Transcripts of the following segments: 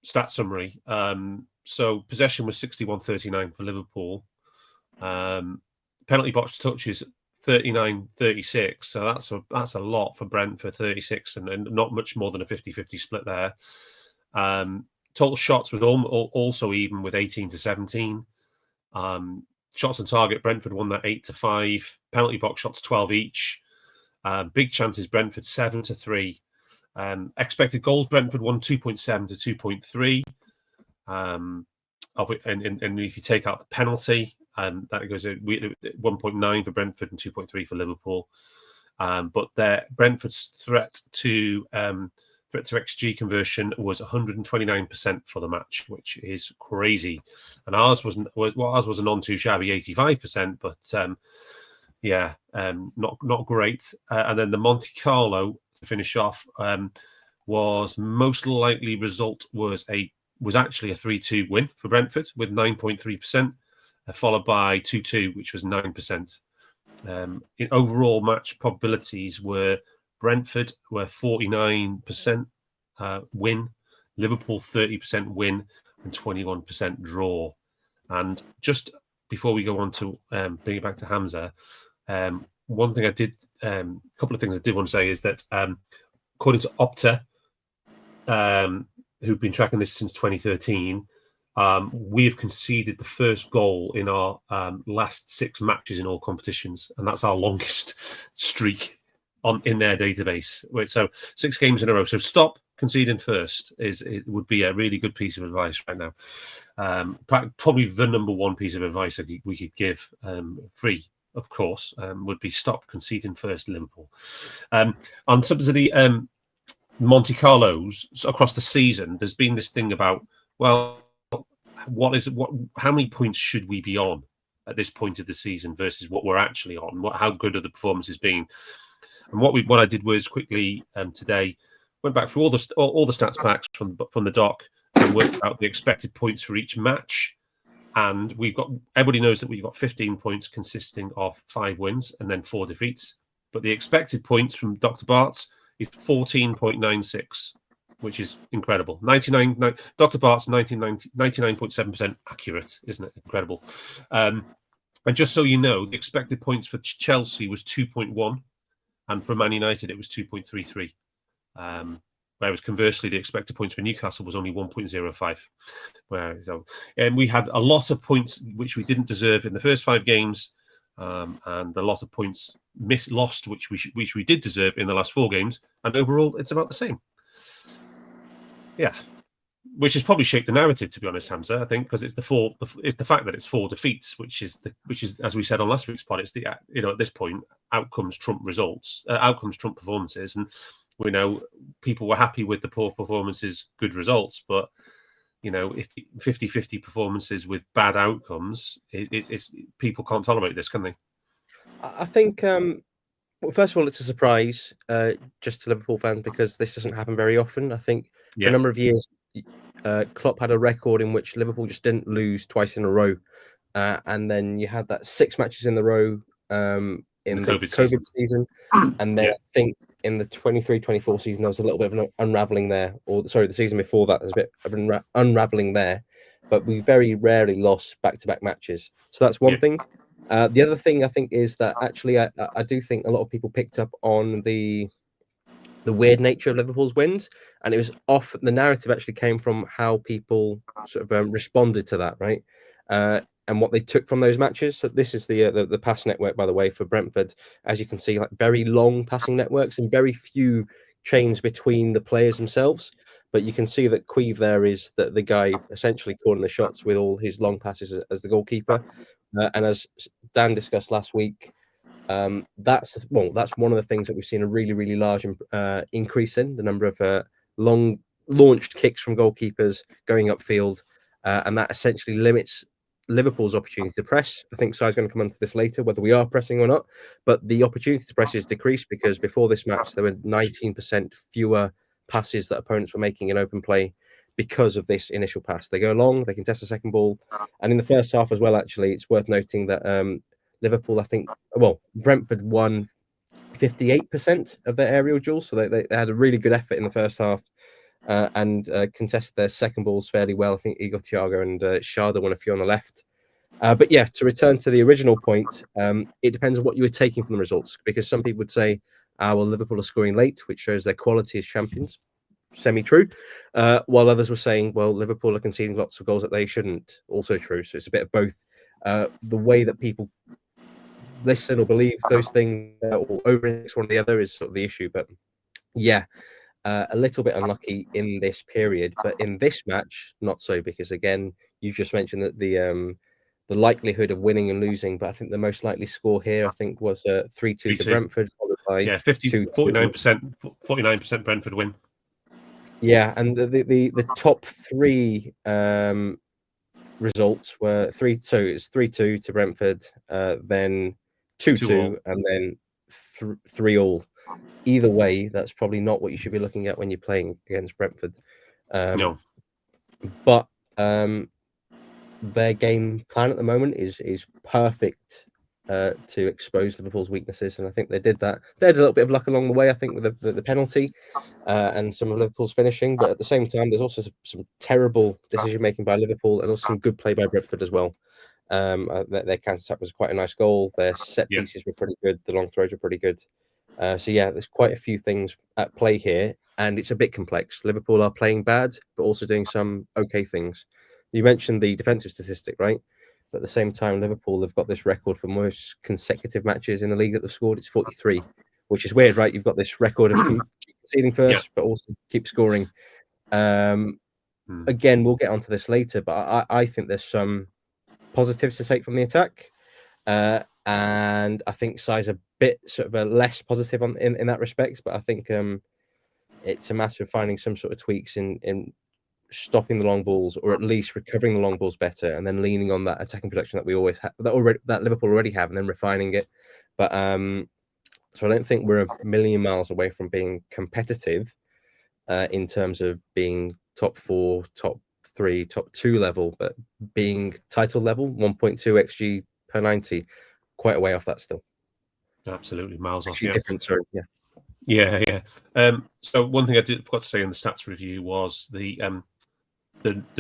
stat summary. So possession was 61-39 for Liverpool. Penalty box touches 39-36. So that's a lot for Brentford, 36, and not much more than a 50-50 split there. Total shots was also even with 18-17. Shots on target, Brentford won that 8-5. Penalty box shots 12 each. Big chances, Brentford 7-3. Expected goals, Brentford won 2.7 to 2.3. And if you take out the penalty, that goes at 1.9 for Brentford and 2.3 for Liverpool. But Brentford's threat to XG conversion was 129% for the match, which is crazy. And ours was a non too shabby 85%, but not great. And then the Monte Carlo to finish off was most likely result was actually a 3-2 win for Brentford with 9.3%, followed by 2-2, which was 9%. In overall match probabilities were Brentford were 49% win, Liverpool 30% win, and 21% draw. And just before we go on to bring it back to Hamza, one thing a couple of things I did want to say is that according to Opta, who've been tracking this since 2013, we have conceded the first goal in our last 6 matches in all competitions, and that's our longest streak in their database. So 6 games in a row. So stop conceding first it would be a really good piece of advice right now. Probably the number one piece of advice that we could give, free, of course, would be stop conceding first, Liverpool. On some of the Monte Carlos across the season, there's been this thing about, well, how many points should we be on at this point of the season versus what we're actually on? How good are the performances been? And what I did was quickly today went back through all the stats packs from the doc and worked out the expected points for each match. And everybody knows that we've got 15 points consisting of 5 wins and then 4 defeats. But the expected points from Dr. Bart's is 14.96, which is incredible. Dr. Bart's 99.7% accurate, isn't it? Incredible. And just so you know, the expected points for Chelsea was 2.1, and for Man United it was 2.33. Whereas conversely, the expected points for Newcastle was only 1.05. And we had a lot of points which we didn't deserve in the first 5 games, and a lot of points lost which we did deserve in the last 4 games. And overall, it's about the same. Yeah, which has probably shaped the narrative, to be honest, Hamza. I think because it's the fact that it's 4 defeats, which is as we said on last week's pod, it's at this point outcomes trump results, outcomes trump performances, and we know people were happy with the poor performances, good results, but if 50-50 performances with bad outcomes, it's people can't tolerate this, can they? I think. Well, first of all, it's a surprise just to Liverpool fans because this doesn't happen very often. I think for a number of years, Klopp had a record in which Liverpool just didn't lose twice in a row. And then you had that 6 matches in a row in the COVID season. And then I think in the 23-24 season, there was a little bit of an unraveling there. The season before that, there's a bit of an unraveling there. But we very rarely lost back-to-back matches. So that's one thing. The other thing I think is that actually I do think a lot of people picked up on the weird nature of Liverpool's wins, and it was off. The narrative actually came from how people sort of responded to that, right? And what they took from those matches. So this is the pass network, by the way, for Brentford. As you can see, like very long passing networks and very few chains between the players themselves. But you can see that Queeve there is the guy essentially calling the shots with all his long passes as the goalkeeper. And as Dan discussed last week, that's one of the things that we've seen a really, really large increase in the number of long launched kicks from goalkeepers going upfield, and that essentially limits Liverpool's opportunity to press. I think Si's going to come onto this later, whether we are pressing or not, but the opportunity to press is decreased because before this match there were 19% fewer passes that opponents were making in open play because of this initial pass. They go long, they can test the second ball, and in the first half as well, actually, it's worth noting that Liverpool, Brentford won 58% of their aerial duels, so they had a really good effort in the first half. and contested their second balls fairly well. I think Igor Thiago and Sharda won a few on the left. But yeah, to return to the original point, it depends on what you were taking from the results, because some people would say, well, Liverpool are scoring late, which shows their quality as champions. Semi-true. While others were saying, well, Liverpool are conceding lots of goals that they shouldn't. Also true. So it's a bit of both. The way that people listen or believe those things or over-index one or the other is sort of the issue. But yeah, a little bit unlucky in this period. But in this match, not so, because again, you just mentioned that the likelihood of winning and losing, but I think the most likely score here, I think, was 3-2 to Brentford, followed by 49% Brentford win. Yeah, and the top three results were 3. So it's 3-2 to Brentford, then 2-2, and then 3-3. Either way, that's probably not what you should be looking at when you're playing against Brentford. No, but their game plan at the moment is perfect to expose Liverpool's weaknesses, and I think they did that. They had a little bit of luck along the way, I think, with the penalty and some of Liverpool's finishing, but at the same time, there's also some terrible decision making by Liverpool, and also some good play by Brentford as well. Their counter attack was quite a nice goal. Their set pieces were pretty good. The long throws were pretty good. So yeah, there's quite a few things at play here, and it's a bit complex. Liverpool are playing bad, but also doing some okay things. You mentioned the defensive statistic, right? But at the same time, Liverpool have got this record for most consecutive matches in the league that they've scored. It's 43, which is weird, right? You've got this record of conceding first, but also keep scoring. Again, we'll get onto this later, but I think there's some positives to take from the attack. And I think Si's a bit sort of a less positive in that respect, but I think it's a matter of finding some sort of tweaks in stopping the long balls, or at least recovering the long balls better, and then leaning on that attacking production that we always have, that Liverpool already have, and then refining it. But so I don't think we're a million miles away from being competitive in terms of being top 4, top 3, top 2 level, but being title level, 1.2 xG per 90, quite a way off that still. Absolutely, miles off. Difference, yeah. Yeah. So one thing I forgot to say in the stats review was the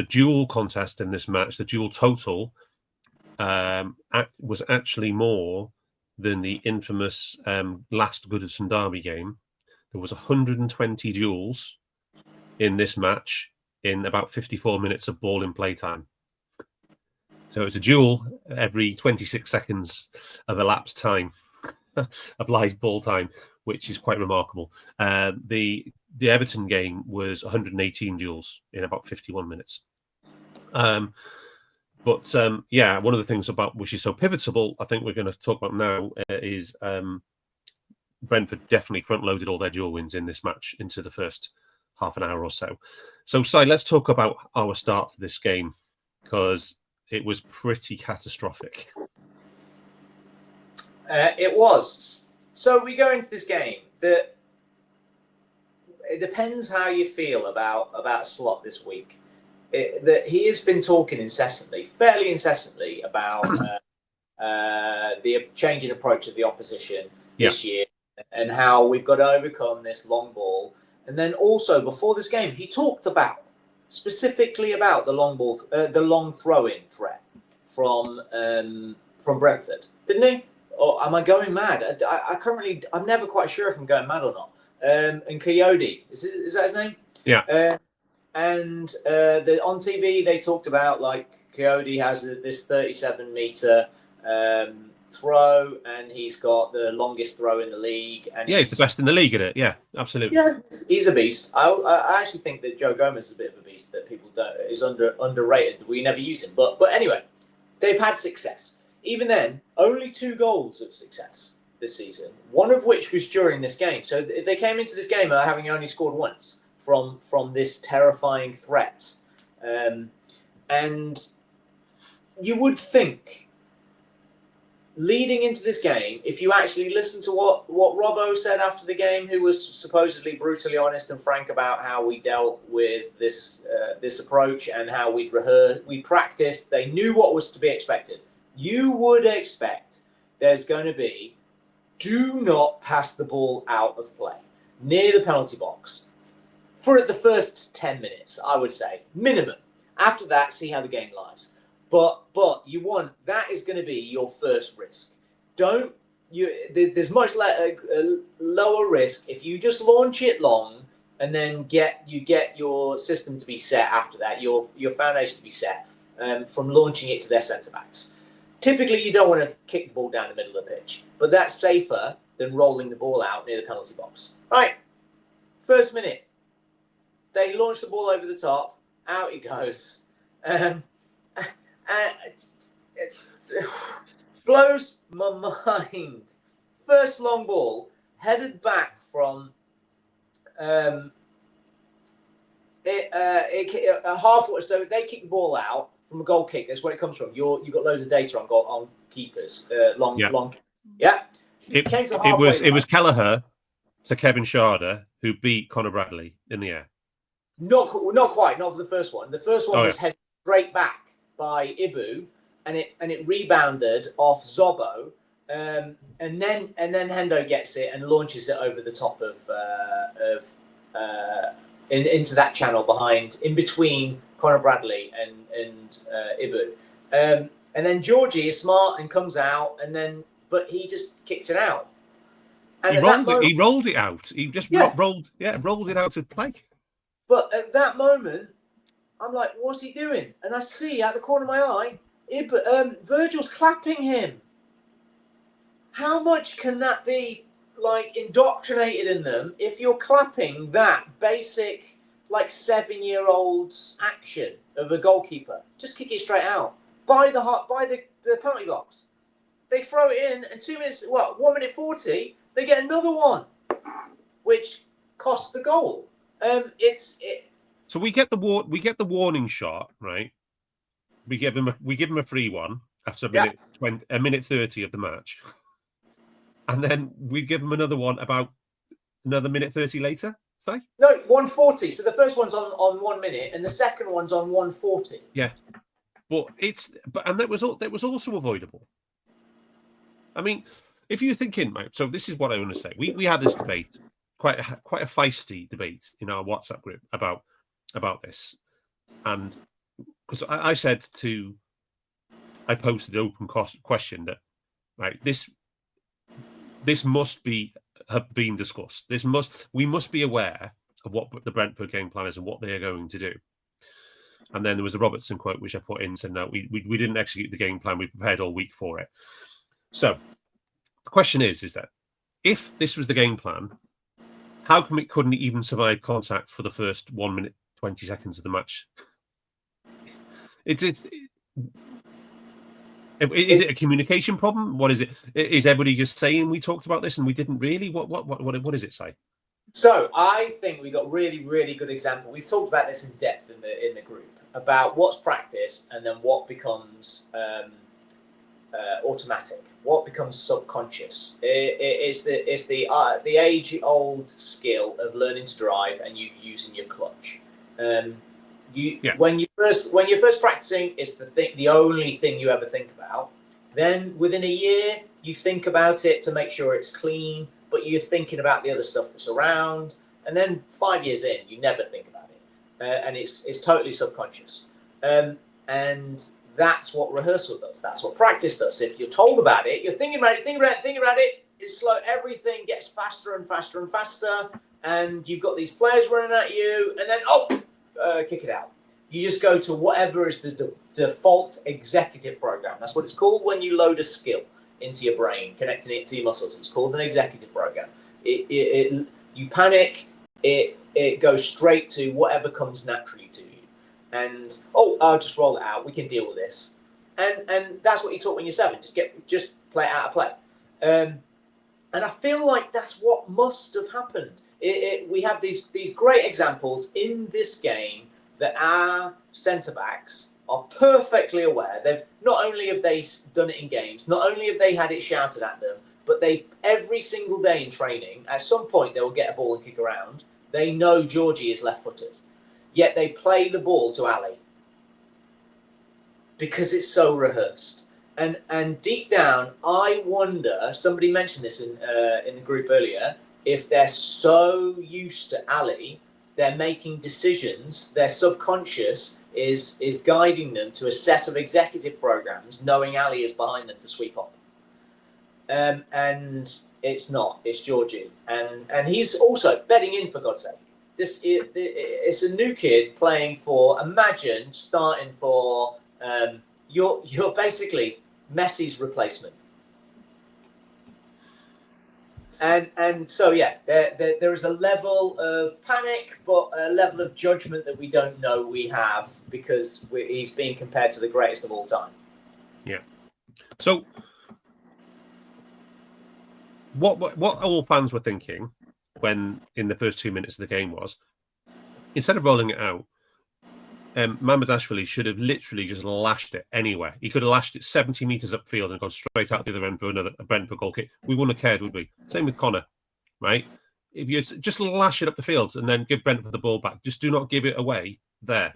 duel contest in this match. The duel total was actually more than the infamous last Goodison Derby game. There was 120 duels in this match in about 54 minutes of ball in play time. So it's a duel every 26 seconds of elapsed time of live ball time, which is quite remarkable. The Everton game was 118 duels in about 51 minutes. But one of the things about which is so pivotal, I think we're going to talk about now, is Brentford definitely front-loaded all their duel wins in this match into the first half an hour or so. So, Si, let's talk about our start to this game, because it was pretty catastrophic. It was. So we go into this game. It depends how you feel about Slot this week. That he has been talking fairly incessantly, about the changing approach of the opposition this year, and how we've got to overcome this long ball. And then also before this game, he talked specifically about the long ball, the long throw-in threat from Brentford, didn't he? Or am I going mad? I'm never quite sure if I'm going mad or not. And Coyote, is that his name? Yeah. And on TV they talked about, like, Coyote has this 37-meter throw, and he's got the longest throw in the league. And he's the best in the league at it. Yeah, absolutely. Yeah, he's a beast. I actually think that Joe Gomez is a bit of a beast that people is underrated. We never use him, but anyway, they've had success. Even then, only 2 goals of success this season, one of which was during this game. So they came into this game having only scored once from this terrifying threat. And you would think, leading into this game, if you actually listen to what Robbo said after the game, who was supposedly brutally honest and frank about how we dealt with this approach and how we practiced, they knew what was to be expected. You would expect there's going to be, do not pass the ball out of play near the penalty box. for the first 10 minutes, I would say, minimum. After that, see how the game lies. But you want, that is going to be your first risk. There's much lower risk if you just launch it long and then get your system to be set after that, your foundation to be set from launching it to their centre-backs. Typically, you don't want to kick the ball down the middle of the pitch, but that's safer than rolling the ball out near the penalty box. Right, first minute, they launch the ball over the top, out it goes. And it's blows my mind. First long ball headed back from a half. So they kick the ball out from a goal kick. That's where it comes from. You've got loads of data on keepers. Long. Yeah. It was Kelleher to Kevin Schade who beat Conor Bradley in the air. Not quite. Not for the first one. The first one was headed straight back by Ibu, and it rebounded off Zobo, and then Hendo gets it and launches it over the top into that channel in between Conor Bradley and Ibu, and then Georgie is smart and comes out, but he just kicks it out. And he rolled it out. He just rolled it out to play. But at that moment, I'm like, what's he doing? And I see out the corner of my eye, Virgil's clapping him. How much can that be like indoctrinated in them if you're clapping that basic like 7-year-old's action of a goalkeeper? Just kick it straight out by the penalty box. They throw it in, and 2 minutes, 1 minute 40, they get another one, which costs the goal. So we get the warning shot, right? We give him a free one after a minute 30 of the match, and then we give him another one about another minute 30 later. Say no, 140. So the first one's on 1 minute, and the second one's on 140. Yeah, but that was also avoidable. I mean, if you're thinking, right, so this is what I want to say. We had this debate, quite a feisty debate in our WhatsApp group about this, and because I posted an open question that, right, this must have been discussed. We must be aware of what the Brentford game plan is and what they are going to do. And then there was a Robertson quote which I put in, said no, we didn't execute the game plan. We prepared all week for it. So the question is that if this was the game plan, how come it couldn't even survive contact for the first 1 minute 20 seconds of the match? Is it a communication problem? What is it? Is everybody just saying we talked about this and we didn't really? What does it say? So I think we got really, really good example. We've talked about this in depth in the group about what's practiced and then what becomes automatic, what becomes subconscious. It's the age-old skill of learning to drive and you using your clutch. When you're first practicing, it's the only thing you ever think about. Then within a year, you think about it to make sure it's clean, but you're thinking about the other stuff that's around. And then 5 years in, you never think about it, and it's totally subconscious. And that's what rehearsal does. That's what practice does. If you're told about it, you're thinking about it. It's slow. Everything gets faster and faster and faster, and you've got these players running at you, and then kick it out. You just go to whatever is the default executive program. That's what it's called when you load a skill into your brain, connecting it to your muscles. It's called an executive program. You panic. It goes straight to whatever comes naturally to you. And I'll just roll it out. We can deal with this. And that's what you taught when you're 7. Just play it out of play. And I feel like that's what must have happened. We have these great examples in this game that our centre-backs are perfectly aware. Not only have they done it in games, not only have they had it shouted at them, but every single day in training, at some point they will get a ball and kick around. They know Georgie is left-footed. Yet they play the ball to Ali because it's so rehearsed. And deep down, I wonder, somebody mentioned this in the group earlier, if they're so used to Ali they're making decisions. Their subconscious is guiding them to a set of executive programs, knowing Ali is behind them to sweep on. And it's not. It's Georgie, and he's also betting in, for God's sake. It's a new kid playing for. Imagine starting for. You're basically Messi's replacement. And so there is a level of panic, but a level of judgment that we don't know we have because he's being compared to the greatest of all time. Yeah. So, what all fans were thinking when in the first 2 minutes of the game was, instead of rolling it out, Mamardashvili should have literally just lashed it anywhere. He could have lashed it 70 metres upfield and gone straight out the other end for a Brentford goal kick. We wouldn't have cared, would we? Same with Connor, right? If you just lash it up the field and then give Brentford the ball back, just do not give it away there.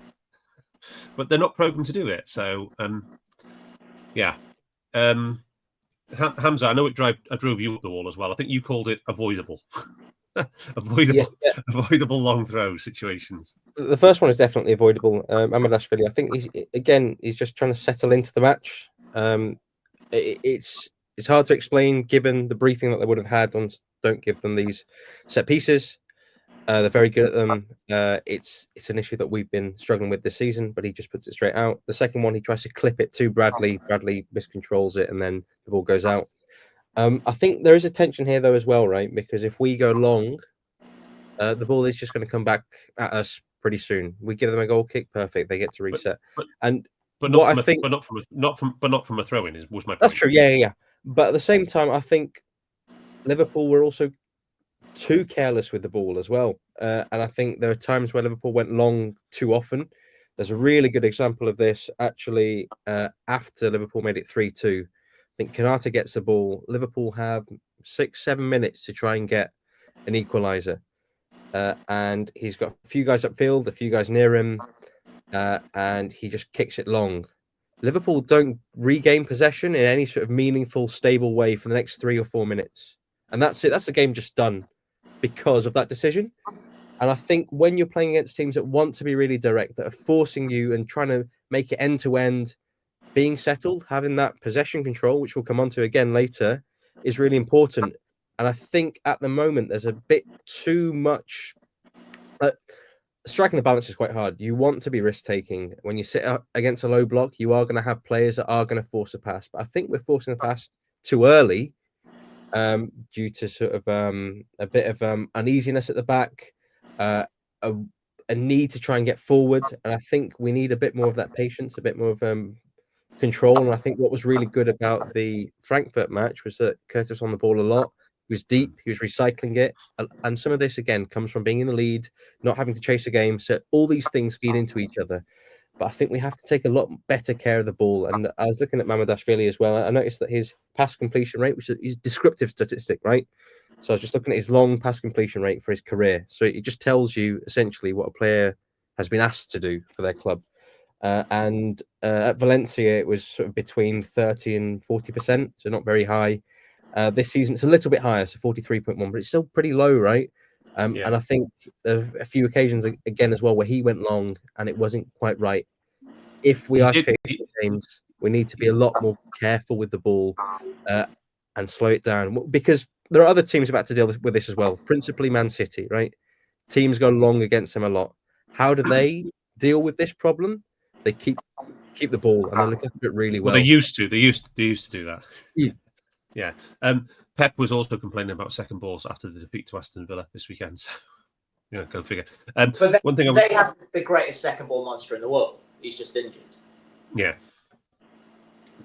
But they're not programmed to do it. So, Hamza, I know I drove you up the wall as well. I think you called it avoidable. Avoidable long throw situations. The first one is definitely avoidable. Mamardashvili, I think he's just trying to settle into the match. It's hard to explain given the briefing that they would have had on don't give them these set pieces. They're very good at them. It's an issue that we've been struggling with this season, but he just puts it straight out. The second one, he tries to clip it to Bradley. Bradley miscontrols it, and then the ball goes out. I think there is a tension here, though, as well, right? Because if we go long, the ball is just going to come back at us pretty soon. We give them a goal kick, perfect. They get to reset. But not from a throw-in was my point. That's true. Yeah. But at the same time, I think Liverpool were also too careless with the ball as well. And I think there are times where Liverpool went long too often. There's a really good example of this actually after Liverpool made it 3-2. I think Kanata gets the ball. Liverpool have 6-7 minutes to try and get an equaliser. And he's got a few guys upfield, a few guys near him, and he just kicks it long. Liverpool don't regain possession in any sort of meaningful, stable way for the next 3 or 4 minutes. And that's it. That's the game just done because of that decision. And I think when you're playing against teams that want to be really direct, that are forcing you and trying to make it end-to-end, being settled, having that possession control, which we'll come on to again later, is really important. And I think at the moment, there's a bit too much... striking the balance is quite hard. You want to be risk-taking. When you sit up against a low block, you are going to have players that are going to force a pass. But I think we're forcing the pass too early due to sort of a bit of uneasiness at the back, a need to try and get forward. And I think we need a bit more of that patience, a bit more of control. And I think what was really good about the Frankfurt match was that Curtis was on the ball a lot. He was deep. He was recycling it. And some of this, again, comes from being in the lead, not having to chase a game. So all these things feed into each other. But I think we have to take a lot better care of the ball. And I was looking at Mamardashvili as well. I noticed that his pass completion rate, which is a descriptive statistic, right? So I was just looking at his long pass completion rate for his career. So it just tells you essentially what a player has been asked to do for their club. And at Valencia, it was sort of between 30 and 40%, so not very high. This season, it's a little bit higher, so 43.1, but it's still pretty low, right? And I think there are a few occasions, again, as well, where he went long and it wasn't quite right. If we are chasing games, we need to be a lot more careful with the ball and slow it down. Because there are other teams about to deal with this as well, principally Man City, right? Teams go long against them a lot. How do they deal with this problem? They keep the ball and they look after it really well. Well, they used to do that. Yeah. Pep was also complaining about second balls after the defeat to Aston Villa this weekend. So, go figure. But they have the greatest second ball monster in the world. He's just injured. Yeah.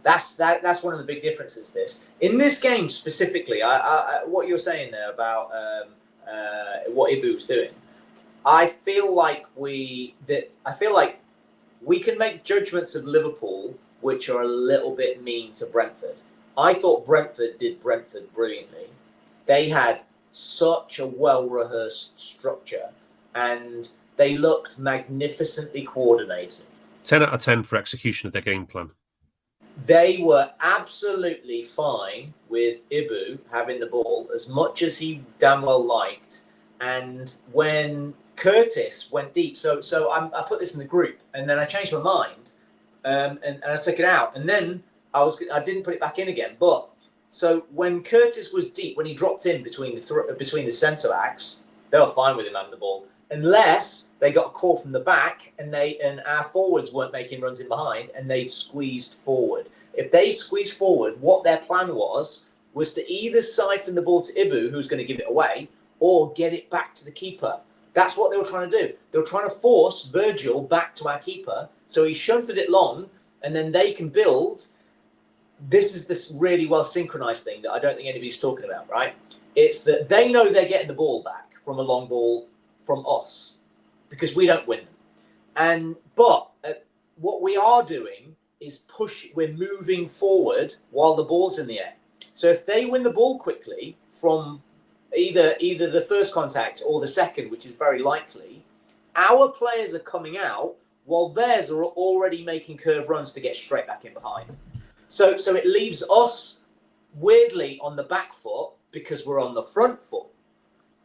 That's one of the big differences. In this game specifically, I what you're saying there about what Ibu was doing, I feel like we can make judgments of Liverpool which are a little bit mean to Brentford. I thought Brentford did Brentford brilliantly. They had such a well-rehearsed structure and they looked magnificently coordinated. 10 out of 10 for execution of their game plan. They were absolutely fine with Ibu having the ball as much as he damn well liked. And when Curtis went deep. So I put this in the group, and then I changed my mind, and I took it out, and then I didn't put it back in again. But so when Curtis was deep, when he dropped in between the centre backs, they were fine with him having the ball, unless they got a call from the back and our forwards weren't making runs in behind, and they squeezed forward. If they squeezed forward, what their plan was to either siphon the ball to Ibu, who's going to give it away, or get it back to the keeper. That's what they were trying to do. They were trying to force Virgil back to our keeper, so he shunted it long, and then they can build. This is this really well synchronized thing that I don't think anybody's talking about, right? It's that they know they're getting the ball back from a long ball from us because we don't win them. But what we are doing is we're moving forward while the ball's in the air. So if they win the ball quickly from either the first contact or the second, which is very likely, our players are coming out while theirs are already making curve runs to get straight back in behind. So it leaves us weirdly on the back foot because we're on the front foot.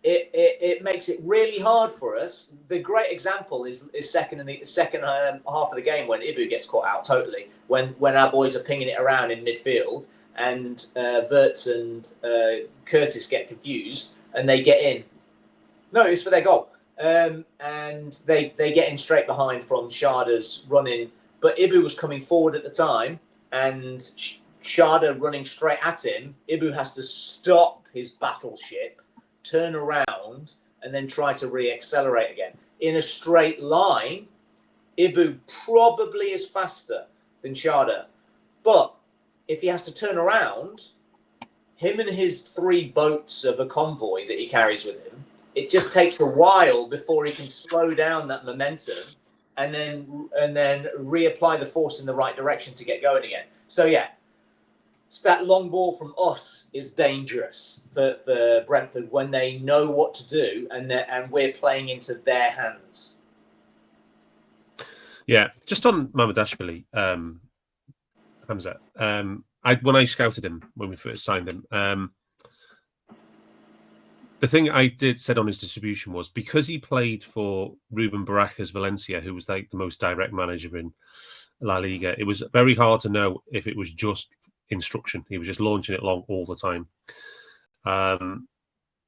It makes it really hard for us. The great example is second half of the game when Ibu gets caught out totally. When our boys are pinging it around in midfield and Wirtz and Curtis get confused and they get in. No, it was for their goal. And they get in straight behind from Sharda's running. But Ibu was coming forward at the time and Sharda running straight at him. Ibu has to stop his battleship, turn around, and then try to re-accelerate again. In a straight line, Ibu probably is faster than Sharda. But if he has to turn around, him and his 3 boats of a convoy that he carries with him, it just takes a while before he can slow down that momentum and then reapply the force in the right direction to get going again. So yeah, so that long ball from us is dangerous for Brentford when they know what to do and we're playing into their hands. Yeah, just on Mamardashvili, Hamza. When I scouted him when we first signed him, the thing I said on his distribution was because he played for Ruben Barajas Valencia, who was like the most direct manager in La Liga. It was very hard to know if it was just instruction. He was just launching it long all the time.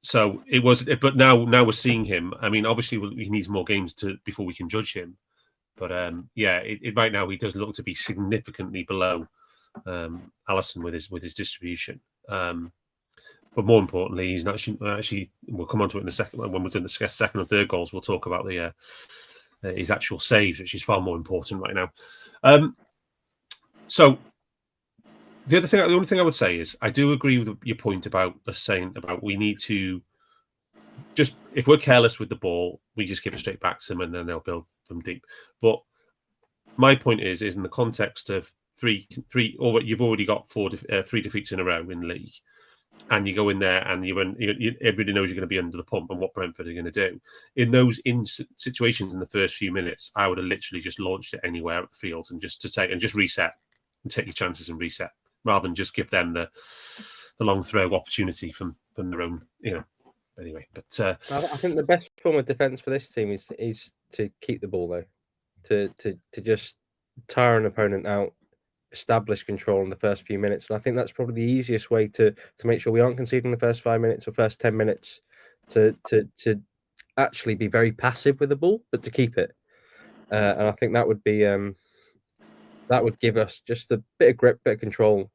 So it was, but now we're seeing him. I mean, obviously he needs more games before we can judge him. But right now he does look to be significantly below Alisson with his distribution. But more importantly, he's actually we'll come on to it in a second when we're doing the second and third goals. We'll talk about his actual saves, which is far more important right now. So the only thing I would say is I do agree with your point about us saying about we need to just, if we're careless with the ball, we just give it straight back to them and then they'll build from deep. But my point is in the context of three, or you've already got 3 defeats in a row in the league. And you go in there and everybody knows you're going to be under the pump and what Brentford are going to do. In those situations in the first few minutes, I would have literally just launched it anywhere at the field and just reset and take your chances and reset rather than just give them the long throw opportunity from their own, Anyway, but I think the best form of defence for this team is to keep the ball though, to just tire an opponent out, establish control in the first few minutes, and I think that's probably the easiest way to make sure we aren't conceding the first 5 minutes or first 10 minutes. To actually be very passive with the ball, but to keep it, and I think that would be that would give us just a bit of grip, bit of control,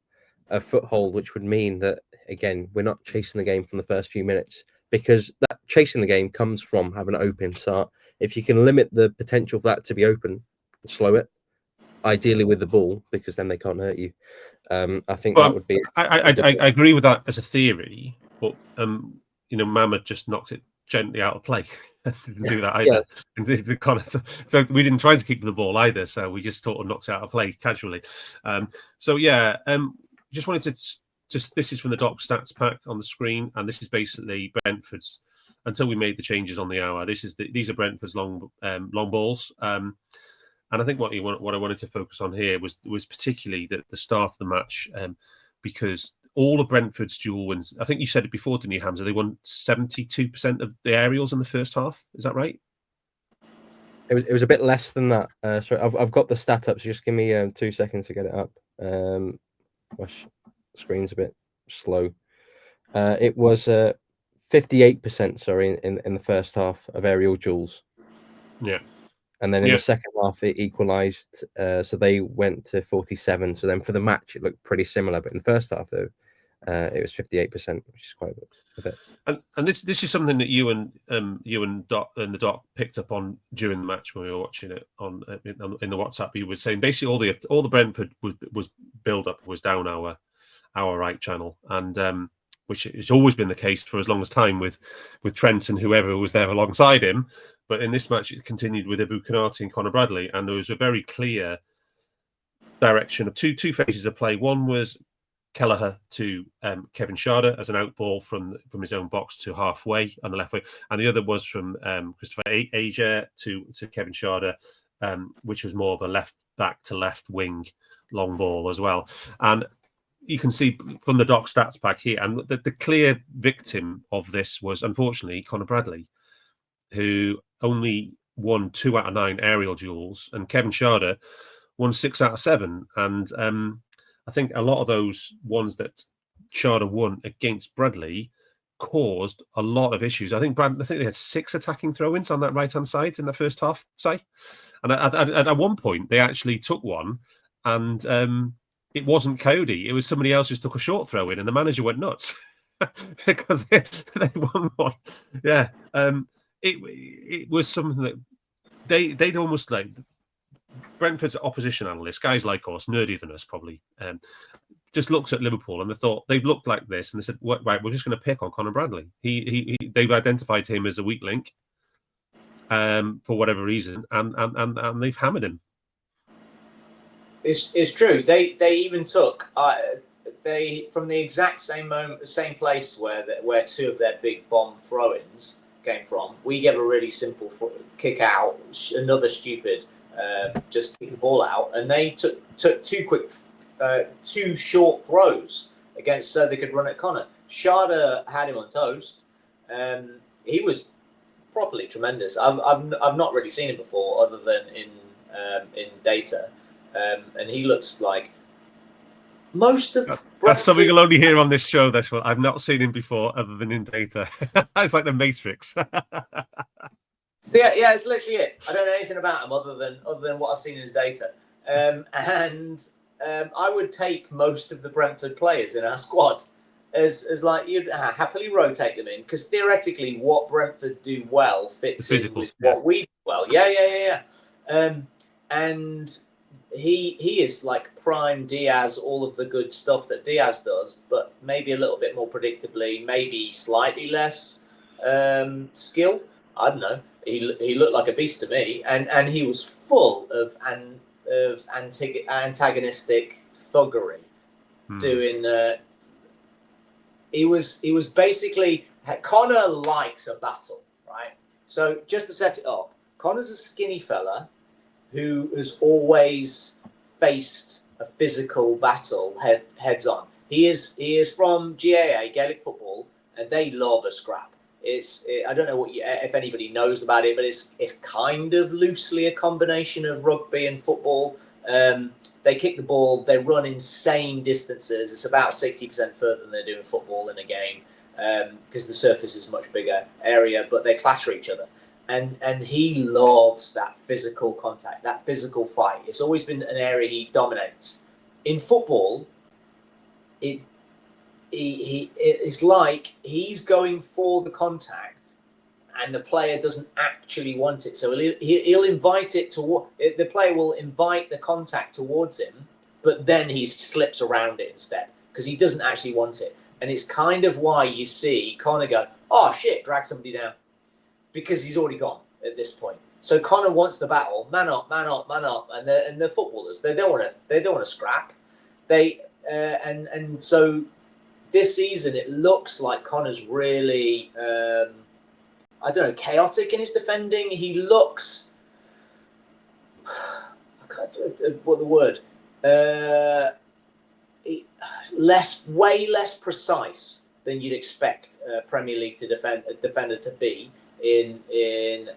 a foothold, which would mean that again we're not chasing the game from the first few minutes, because that chasing the game comes from having an open start. If you can limit the potential for that to be open, slow it. Ideally with the ball, because then they can't hurt you. I think that would be. I agree with that as a theory, but Mama just knocked it gently out of play. Didn't do that either. Yeah. So we didn't try to keep the ball either. So we just sort of knocked it out of play casually. Just wanted to this is from the Doc Stats pack on the screen, and this is basically Brentford's until we made the changes on the hour. These are Brentford's long balls. And I think what I wanted to focus on here was particularly the start of the match, because all of Brentford's dual wins, I think you said it before, didn't you, Hamza? They won 72% of the aerials in the first half. Is that right? It was a bit less than that. So I've got the stat up. So just give me 2 seconds to get it up. My screen's a bit slow. It was 58%. Sorry, in the first half of aerial duels. Yeah. And then in the second half, it equalised. So they went to 47. So then for the match, it looked pretty similar. But in the first half, though, it was 58%, which is quite a bit. And this is something that you and Doc and the Doc picked up on during the match when we were watching it in the WhatsApp. You were saying basically all the Brentford was build up was down our right channel, and which has always been the case for as long as time with Trent and whoever was there alongside him. But in this match, it continued with Ibu Konate and Conor Bradley, and there was a very clear direction of two phases of play. One was Kelleher to Kevin Schade as an outball from his own box to halfway on the left way, and the other was from Christopher Ajer to Kevin Schade, which was more of a left back to left wing long ball as well. And you can see from the Doc stats back here, and the clear victim of this was unfortunately Conor Bradley, who only won 2 out of 9 aerial duels, and Kevin Schade won 6 out of 7. And I think a lot of those ones that Schade won against Bradley caused a lot of issues. I think they had 6 attacking throw-ins on that right-hand side in the first half, say. And at one point, they actually took one, and it wasn't Cody. It was somebody else just took a short throw-in, and the manager went nuts because they won one. Yeah. It was something that they'd almost like Brentford's opposition analysts, guys like us, nerdier than us probably, just looked at Liverpool and they thought they've looked like this, and they said, "Right, we're just going to pick on Conor Bradley." They've identified him as a weak link for whatever reason, and they've hammered him. It's true. They even took from the exact same place where 2 of their big bomb throw-ins came from. We gave a really simple kick out, another stupid, just kick the ball out, and they took 2 short throws against so they could run at Conor. Schade had him on toast. He was properly tremendous. I've not really seen him before, other than in data, and he looks like most of. That's something you'll only hear on this show. That's what I've not seen him before, other than in data. It's like the Matrix. Yeah, it's literally it. I don't know anything about him other than what I've seen in his data. I would take most of the Brentford players in our squad as like you'd happily rotate them in, because theoretically what Brentford do well fits in with what we do well. Yeah. And he is like prime Diaz, all of the good stuff that Diaz does, but maybe a little bit more predictably, maybe slightly less skill. I don't know. He looked like a beast to me, and he was full of antagonistic thuggery. Doing he was basically, Conor likes a battle, right? So just to set it up, Conor's a skinny fella who has always faced a physical battle heads on. He is from GAA, Gaelic football, and they love a scrap. I don't know if anybody knows about it, but it's kind of loosely a combination of rugby and football. They kick the ball, they run insane distances. It's about 60% further than they do in football in a game, because the surface is a much bigger area, but they clatter each other. And he loves that physical contact, that physical fight. It's always been an area he dominates. In football, it's like he's going for the contact and the player doesn't actually want it. So he'll invite it the player will invite the contact towards him, but then he slips around it instead because he doesn't actually want it. And it's kind of why you see Conor go, "Oh shit, drag somebody down," because he's already gone at this point. So Conor wants the battle, man up, and the footballers, they don't want to scrap. And so this season it looks like Conor's really I don't know, chaotic in his defending. He looks, I can't do what the word, way less precise than you'd expect a Premier League defender to be. in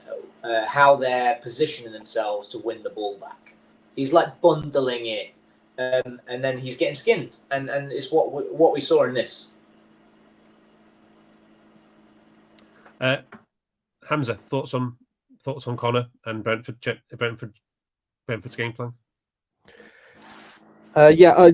how they're positioning themselves to win the ball back. He's like bundling it, and then he's getting skinned, and it's what we saw in this. Hamza, thoughts on Connor and Brentford's game plan?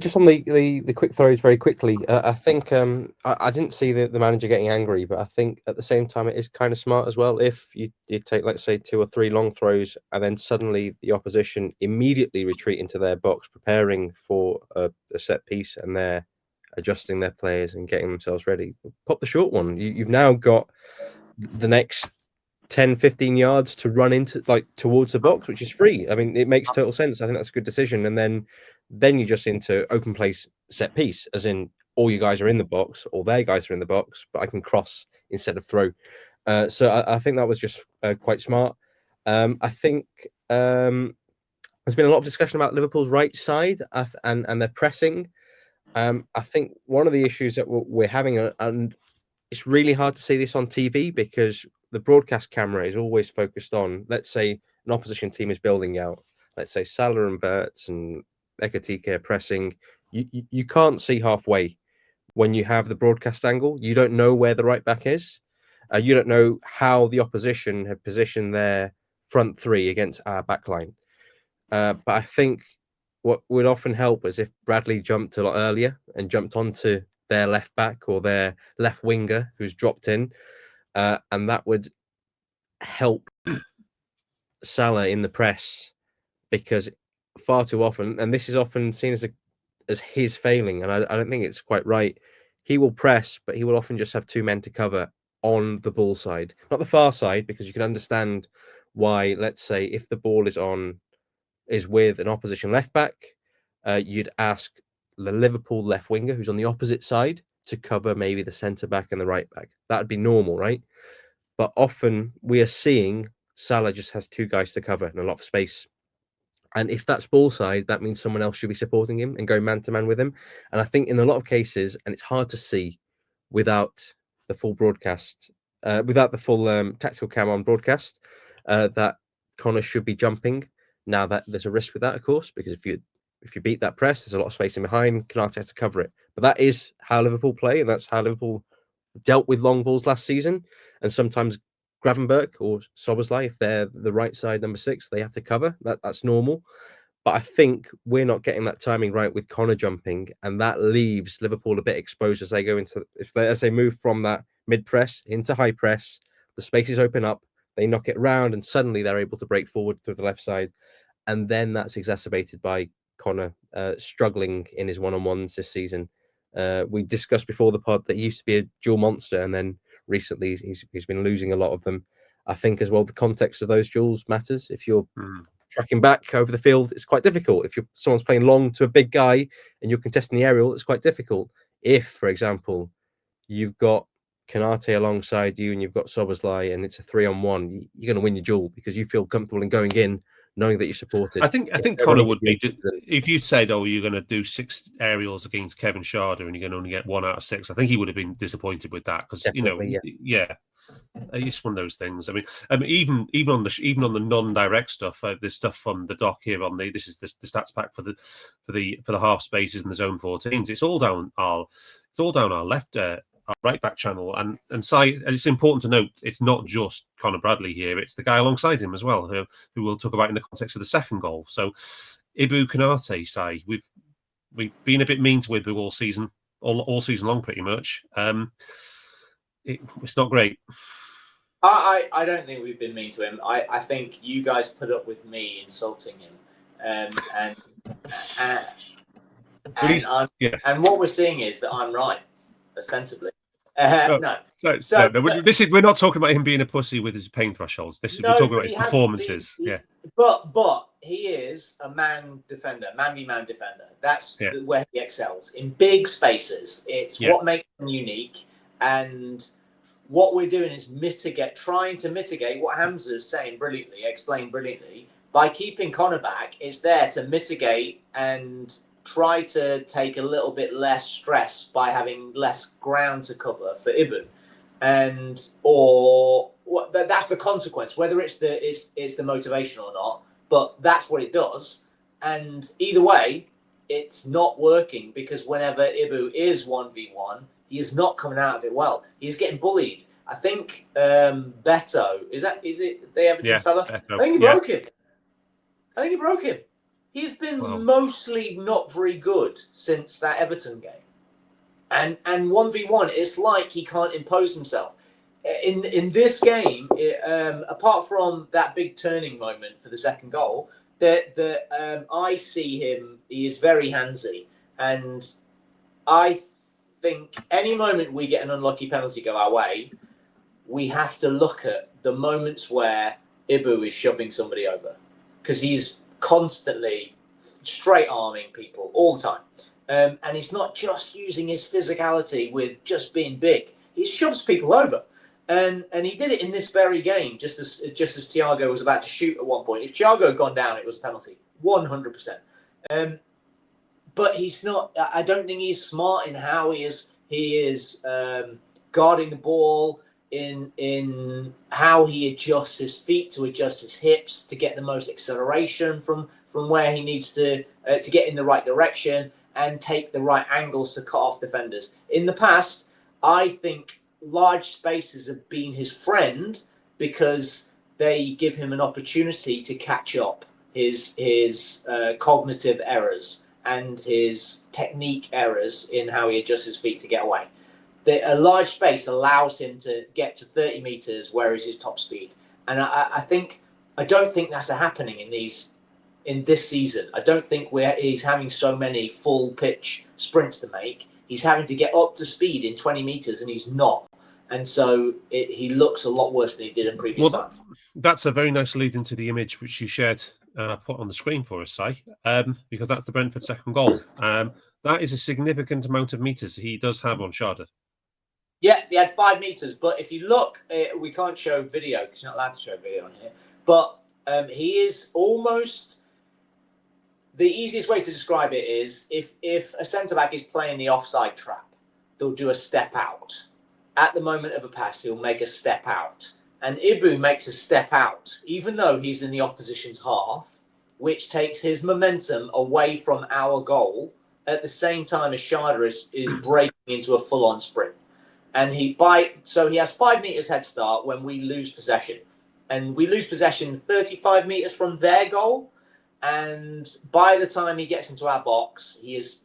Just on the quick throws very quickly. I think I didn't see the manager getting angry, but I think at the same time it is kind of smart as well. If you take, let's say, 2 or 3 long throws, and then suddenly the opposition immediately retreat into their box, preparing for a set piece, and they're adjusting their players and getting themselves ready, pop the short one. You've now got the next 10, 15 yards to run into, like, towards the box, which is free. I mean, it makes total sense. I think that's a good decision. And then you're just into open place set piece, as in all you guys are in the box, or their guys are in the box, but I can cross instead of throw. So I think that was just quite smart. I think there's been a lot of discussion about Liverpool's right side and their pressing. I think one of the issues that we're having, and it's really hard to see this on TV because the broadcast camera is always focused on, let's say, an opposition team is building out. Let's say Salah and Verts and Ekatike are pressing. You can't see halfway when you have the broadcast angle. You don't know where the right back is. You don't know how the opposition have positioned their front 3 against our back line. But I think what would often help is if Bradley jumped a lot earlier and jumped onto their left back or their left winger who's dropped in, and that would help Salah in the press, because far too often, and this is often seen as his failing, and I don't think it's quite right. He will press, but he will often just have 2 men to cover on the ball side, not the far side, because you can understand why. Let's say if the ball is with an opposition left back, you'd ask the Liverpool left winger, who's on the opposite side, to cover maybe the centre back and the right back. That would be normal, right? But often we are seeing Salah just has 2 guys to cover and a lot of space. And if that's ball side, that means someone else should be supporting him and going man to man with him. And I think in a lot of cases, and it's hard to see without the full broadcast, without the full tactical cam on broadcast, that Connor should be jumping. Now that there's a risk with that, of course, because if you beat that press, there's a lot of space in behind. Canate has to cover it. But that is how Liverpool play, and that's how Liverpool dealt with long balls last season. And sometimes Gravenberch or Szoboszlai, if they're the right side number 6, they have to cover. That's normal. But I think we're not getting that timing right with Connor jumping, and that leaves Liverpool a bit exposed as they go into, as they move from that mid press into high press, the spaces open up, they knock it around, and suddenly they're able to break forward to the left side. And then that's exacerbated by Connor struggling in his one-on-ones this season. We discussed before the pod that he used to be a dual monster, and then recently he's been losing a lot of them. I think as well the context of those duels matters. If you're tracking back over the field, it's quite difficult. If someone's playing long to a big guy and you're contesting the aerial, it's quite difficult. If, for example, you've got Canate alongside you and you've got Szoboszlai and it's a 3-on-1, you're going to win your duel because you feel comfortable in going in, knowing that you're supported. I think Connor would be, if you said, "Oh, you're going to do 6 aerials against Kevin Schade and you're going to only get 1 out of 6," I think he would have been disappointed with that because it's one of those things. I mean, even on the non-direct stuff, there's stuff from the doc here on this is the stats pack for the half spaces and the zone 14s. It's all down our left. Our right back channel, and it's important to note it's not just Conor Bradley here; it's the guy alongside him as well, who we'll talk about in the context of the second goal. So, Ibu Konate, Si, we've been a bit mean to Ibu all season long, pretty much. It's not great. I don't think we've been mean to him. I think you guys put up with me insulting him, and what we're seeing is that I'm right, ostensibly. We're not talking about him being a pussy with his pain thresholds. We're talking about his performances. But he is a man v man defender. That's where he excels in big spaces. It's what makes him unique. And what we're doing is trying to mitigate what Hamza is saying brilliantly, explained brilliantly. By keeping Connor back, it's there to mitigate and try to take a little bit less stress by having less ground to cover for Ibu, or that's the consequence, whether it's the motivation or not. But that's what it does. And either way, it's not working, because whenever Ibu is 1v1, he is not coming out of it well. He's getting bullied. I think Beto, is it the Everton fella? Beto. I think he broke him. He's been mostly not very good since that Everton game. And 1v1, it's like he can't impose himself. In this game, apart from that big turning moment for the second goal, I see him, he is very handsy. And I think any moment we get an unlucky penalty go our way, we have to look at the moments where Ibu is shoving somebody over, because he's constantly straight arming people all the time. And he's not just using his physicality with just being big. He shoves people over. And he did it in this very game, just as Thiago was about to shoot at one point. If Thiago had gone down, it was a penalty, 100%. But he's not. I don't think he's smart in how he is guarding the ball, in how he adjusts his feet to adjust his hips to get the most acceleration from where he needs to get in the right direction and take the right angles to cut off defenders. In the past, I think large spaces have been his friend, because they give him an opportunity to catch up his cognitive errors and his technique errors in how he adjusts his feet to get away. A large space allows him to get to 30 meters, where is his top speed. And I don't think that's happening in this season. I don't think he's having so many full pitch sprints to make. He's having to get up to speed in 20 meters, and he's not. And so he looks a lot worse than he did in previous times. That's a very nice lead into the image which you shared, put on the screen for us, Si, because that's the Brentford second goal. That is a significant amount of meters he does have on Sharda. Yeah, he had 5 meters. But if you look, we can't show video because you're not allowed to show video on here. But he is almost... The easiest way to describe it is if a centre-back is playing the offside trap, they'll do a step out. At the moment of a pass, he'll make a step out. And Ibu makes a step out, even though he's in the opposition's half, which takes his momentum away from our goal at the same time as Sharda is breaking into a full-on sprint. And so he has 5 meters head start when we lose possession. And we lose possession 35 meters from their goal. And by the time he gets into our box, Ibu's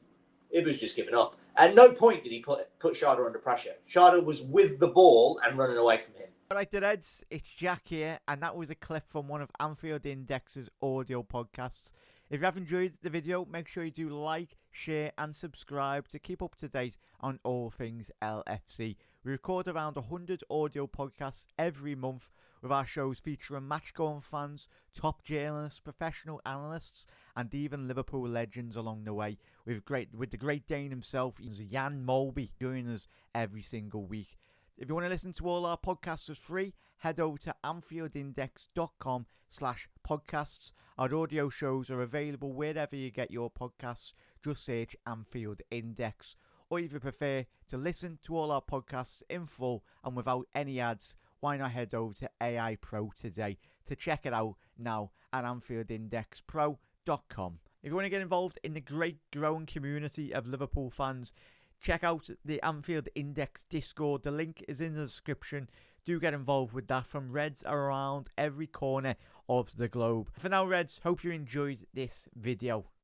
just given up. At no point did he put Sharda under pressure. Sharda was with the ball and running away from him. All right, the Reds, it's Jack here, and that was a clip from one of Anfield Index's audio podcasts. If you have enjoyed the video, make sure you do like, share and subscribe to keep up to date on all things LFC. We record around 100 audio podcasts every month, with our shows featuring match-going fans, top journalists, professional analysts and even Liverpool legends along the way, with the Great Dane himself, Jan Molby, joining us every single week. If you want to listen to all our podcasts for free, head over to anfieldindex.com/podcasts. Our audio shows are available wherever you get your podcasts. Just search Anfield Index. Or if you prefer to listen to all our podcasts in full and without any ads, why not head over to AI Pro today to check it out now at AnfieldIndexPro.com. If you want to get involved in the great growing community of Liverpool fans, check out the Anfield Index Discord. The link is in the description. Do get involved with that, from Reds around every corner of the globe. For now, Reds, hope you enjoyed this video.